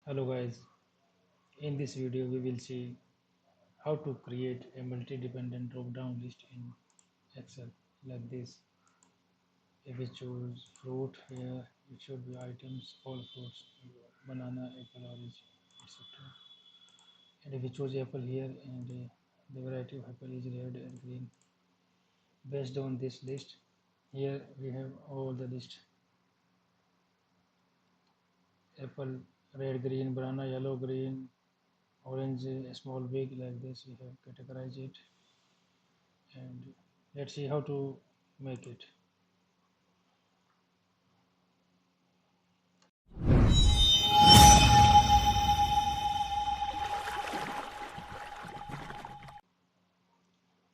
Hello guys, in this video we will see how to create a multi-dependent drop-down list in Excel like this. If we choose fruit here, it should be items, all fruits, banana, apple, orange, etc. And if we choose apple here and the variety of apple is red and green. Based on this list, here we have all the list: apple, red, green, banana, yellow, green, orange, small, big, like this. We have categorized it, and let's see how to make it.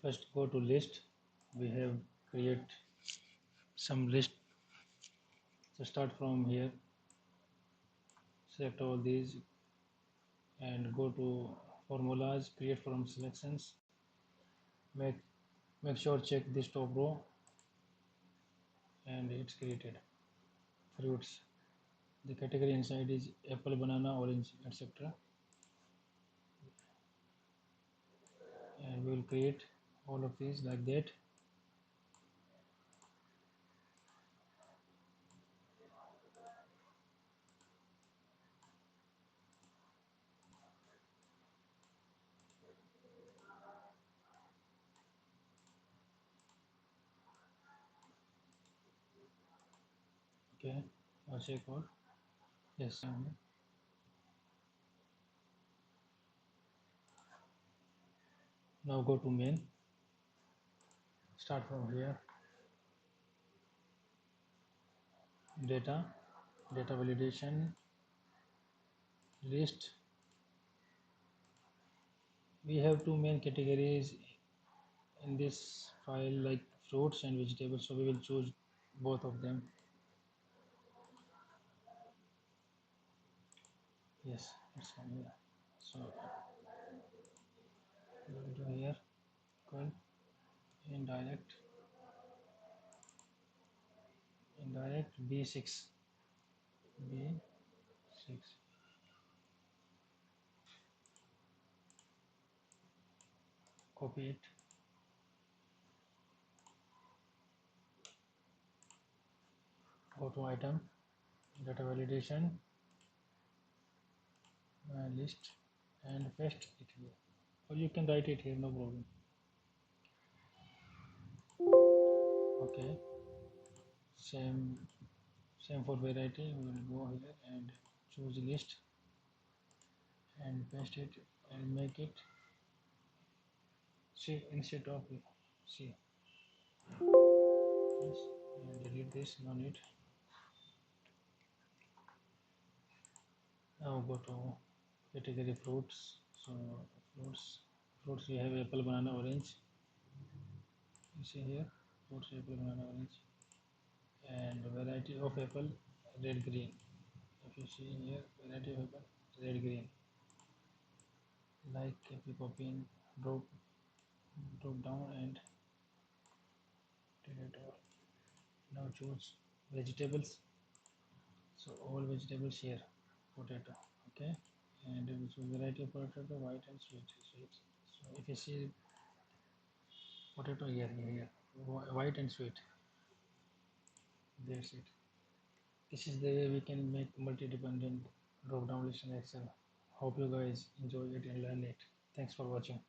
First go to list. We have create some list. So start from here, select all these and go to formulas, create from selections. Make sure check this top row and it's created. Fruits, the category inside is apple, banana, orange, etc. And we will create all of these like that. Okay, I'll check all. Yes. Now go to main. Start from here. Data, data validation, list. We have two main categories in this file, like fruits and vegetables, so we will choose both of them. Yes, it's from here. So we will do here equal indirect b6 b6. Copy it, go to item, data validation, list, and paste it here, or you can write it here, no problem. Okay, same for variety. We will go here and choose list and paste it and make it C instead of C. Yes, and delete this, no need. Now go to category fruits. So fruits we have apple, banana, orange. You see here, fruits, apple, banana, orange, and variety of apple, red, green. If you see here, variety of apple, red, green. Like if you copy in, drop down and delete all. Now choose vegetables. So all vegetables here, potato. Okay, and we choose variety of potato, white and sweet. So if you see potato here, white and sweet, that's it. This is the way we can make multi-dependent drop-down list in Excel. Hope you guys enjoy it and learn it. Thanks for watching.